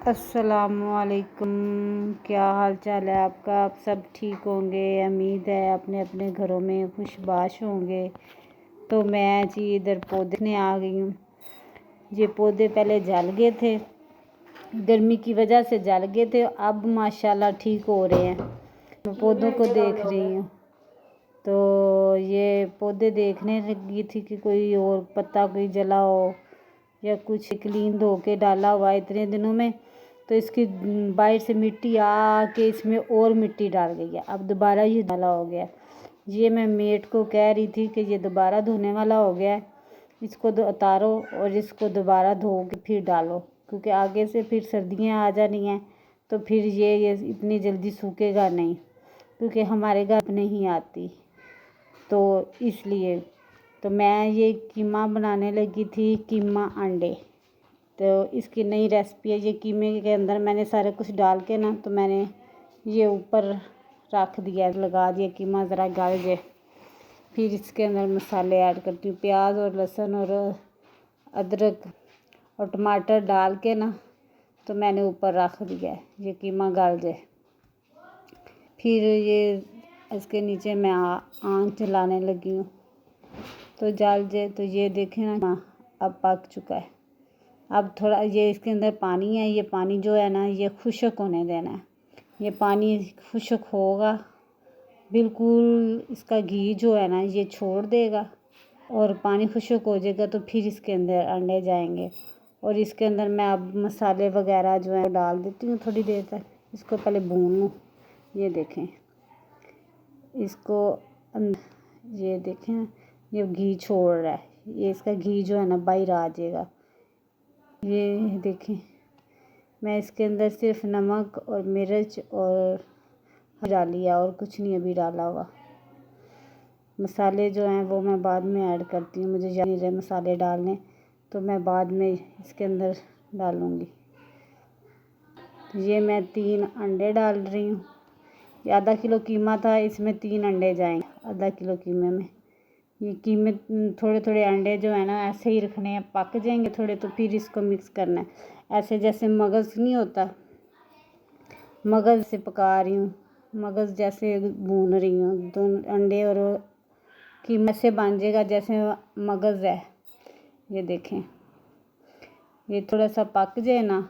अस्सलामुअलैकुम। क्या हाल चाल है आपका? आप सब ठीक होंगे, उम्मीद है अपने अपने घरों में खुशबाश होंगे। तो मैं जी इधर पौधे आ गई हूँ। ये पौधे पहले जल गए थे, गर्मी की वजह से जल गए थे, अब माशाल्लाह ठीक हो रहे हैं। मैं पौधों को देख रही हूँ, तो ये पौधे देखने लगी थी कि कोई और पत्ता कोई जला हो या कुछ क्लीन धो के डाला हुआ इतने दिनों में, तो इसकी बाहर से मिट्टी आके इसमें और मिट्टी डाल गई है। अब दोबारा ये डाला हो गया। ये मैं मेट को कह रही थी कि ये दोबारा धोने वाला हो गया है, इसको उतारो और इसको दोबारा धो के फिर डालो, क्योंकि आगे से फिर सर्दियाँ आ जानी हैं, तो फिर ये इतनी जल्दी सूखेगा नहीं, क्योंकि हमारे घर नहीं आती, तो इसलिए। तो मैं ये कीमा बनाने लगी थी, कीमा अंडे। तो इसकी नई रेसिपी है। ये कीमे के अंदर मैंने सारा कुछ डाल के ना, तो मैंने ये ऊपर रख दिया, लगा दिया कीमा ज़रा गल जाए। फिर इसके अंदर मसाले ऐड करती हूँ, प्याज और लहसुन और अदरक और टमाटर डाल के ना, तो मैंने ऊपर रख दिया है, ये कीमा गल जाए। फिर ये इसके नीचे मैं आँच जलाने लगी हूँ, तो जल जाए। तो ये देखें ना, अब पक चुका है। अब थोड़ा ये इसके अंदर पानी है, ये पानी जो है ना, ये खुश्क होने देना है। ये पानी खुश्क होगा बिल्कुल, इसका घी जो है ना ये छोड़ देगा और पानी खुश्क हो जाएगा, तो फिर इसके अंदर अंडे जाएंगे। और इसके अंदर मैं अब मसाले वगैरह जो है डाल देती हूँ थोड़ी देर तक। इसको पहले भून लूँ। ये देखें, इसको ये देखें, ये घी छोड़ रहा है, ये इसका घी जो है ना बाहर आ जाएगा। ये देखें, मैं इसके अंदर सिर्फ नमक और मिर्च और डाली है, और कुछ नहीं अभी डाला हुआ। मसाले जो हैं वो मैं बाद में ऐड करती हूँ, मुझे याद नहीं रहे मसाले डालने, तो मैं बाद में इसके अंदर डालूँगी। ये मैं 3 अंडे डाल रही हूँ। ये आधा किलो कीमा था, इसमें 3 अंडे जाएंगे आधा किलो कीमे में। ये कीमे थोड़े थोड़े अंडे जो है ना ऐसे ही रखने हैं, पक जाएंगे थोड़े तो फिर इसको मिक्स करना है। ऐसे जैसे मगज़ नहीं होता, मगज़ से पका रही हूँ, मगज़ जैसे भून रही हूँ। तो अंडे और कीमा से बन जाएगा जैसे मगज़ है। ये देखें, ये थोड़ा सा पक जाए ना,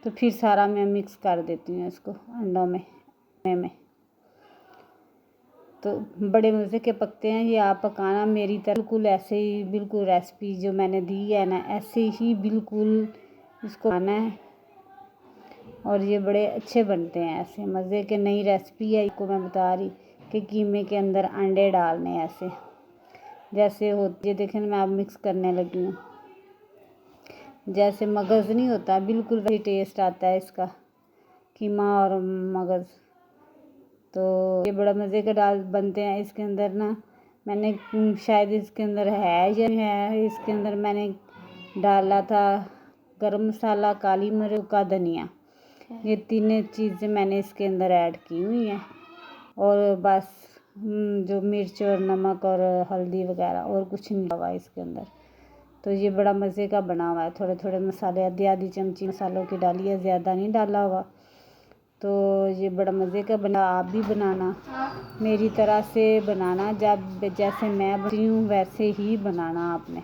तो फिर सारा मैं मिक्स कर देती हूँ इसको अंडों में। तो बड़े मज़े के पकते हैं ये। आप पकाना मेरी तरह बिल्कुल ऐसे ही, बिल्कुल रेसिपी जो मैंने दी है ना ऐसे ही बिल्कुल इसको खाना है, और ये बड़े अच्छे बनते हैं ऐसे मज़े के। नई रेसिपी है, इसको मैं बता रही कि कीमे के अंदर अंडे डालने ऐसे जैसे होती है। देखें, मैं अब मिक्स करने लगी हूँ। जैसे मगज़ नहीं होता, बिल्कुल वही टेस्ट आता है इसका, कीमा और मगज़। तो ये बड़ा मज़े के बनते हैं। इसके अंदर ना मैंने शायद इसके अंदर है या है, इसके अंदर मैंने डाला था गरम मसाला, काली मिर्च का धनिया, ये तीनों चीज़ें मैंने इसके अंदर ऐड की हुई हैं। और बस जो मिर्च और नमक और हल्दी वगैरह, और कुछ नहीं हुआ इसके अंदर। तो ये बड़ा मज़े का बना हुआ है। थोड़े थोड़े मसाले, आधी चमची मसालों की डाली है, ज़्यादा नहीं डाला हुआ। तो ये बड़ा मज़े का बना। आप भी बनाना, मेरी तरह से बनाना, जब जैसे मैं बनती हूँ वैसे ही बनाना आपने,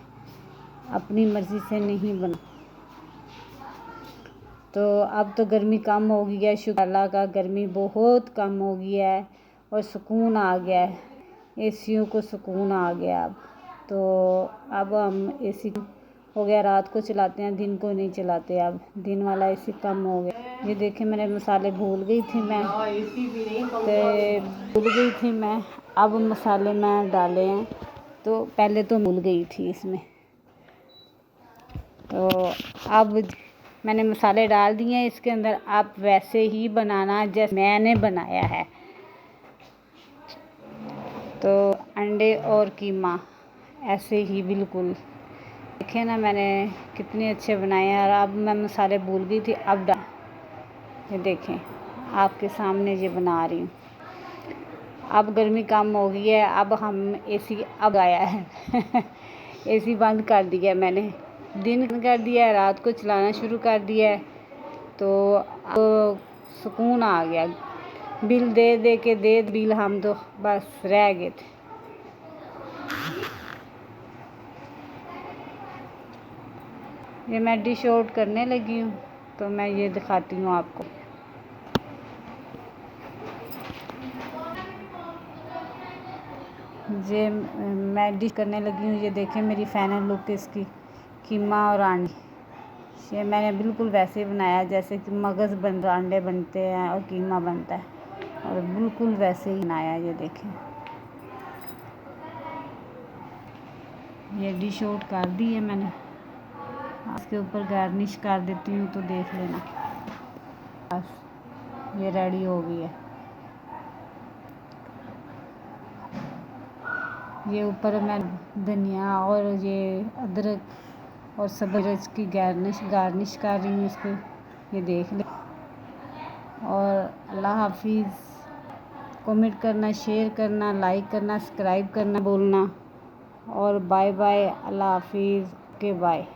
अपनी मर्ज़ी से नहीं बना। तो अब तो गर्मी कम हो गई है, शुक्र अल्लाह का, गर्मी बहुत कम हो गई है और सुकून आ गया है, एसियों को सुकून आ गया अब। तो अब हम एसी हो गया, रात को चलाते हैं, दिन को नहीं चलाते, अब दिन वाला एसी कम हो गया। ये देखें, मैंने मसाले भूल गई थी मैं, अब मसाले मैं डाले हैं, तो पहले तो भूल गई थी इसमें। तो अब मैंने मसाले डाल दिए हैं इसके अंदर। आप वैसे ही बनाना जैसे मैंने बनाया है। तो अंडे और कीमा ऐसे ही बिल्कुल, देखें ना मैंने कितने अच्छे बनाए हैं। और अब मैं मसाले भूल गई थी, अब ये देखें आपके सामने ये बना रही हूँ। अब गर्मी कम हो गई है, अब हम एसी अब आया है एसी बंद कर दिया मैंने, दिन कर दिया है, रात को चलाना शुरू कर दिया है, तो अब सुकून आ गया। बिल दे के बिल हम तो बस रह गए थे। ये मैं डिश आउट करने लगी हूँ, तो मैं ये दिखाती हूँ आपको। ये मैं डिश करने लगी हूँ। ये देखें मेरी फाइनल लुक इसकी, कीमा और अंडे। ये मैंने बिल्कुल वैसे ही बनाया जैसे कि अंडे बनते हैं और कीमा बनता है, और बिल्कुल वैसे ही बनाया। ये देखें, ये डिश आउट कर दी है मैंने। इसके ऊपर गार्निश कर देती हूँ, तो देख लेना। बस ये रेडी हो गई है। ये ऊपर मैं धनिया और ये अदरक और सब मिर्च की गार्निश कर रही हूँ इसको। ये देख ले। और अल्लाह हाफिज़। कमेंट करना, शेयर करना, लाइक करना, सब्सक्राइब करना बोलना। और बाय बाय, अल्लाह हाफिज़ के बाय।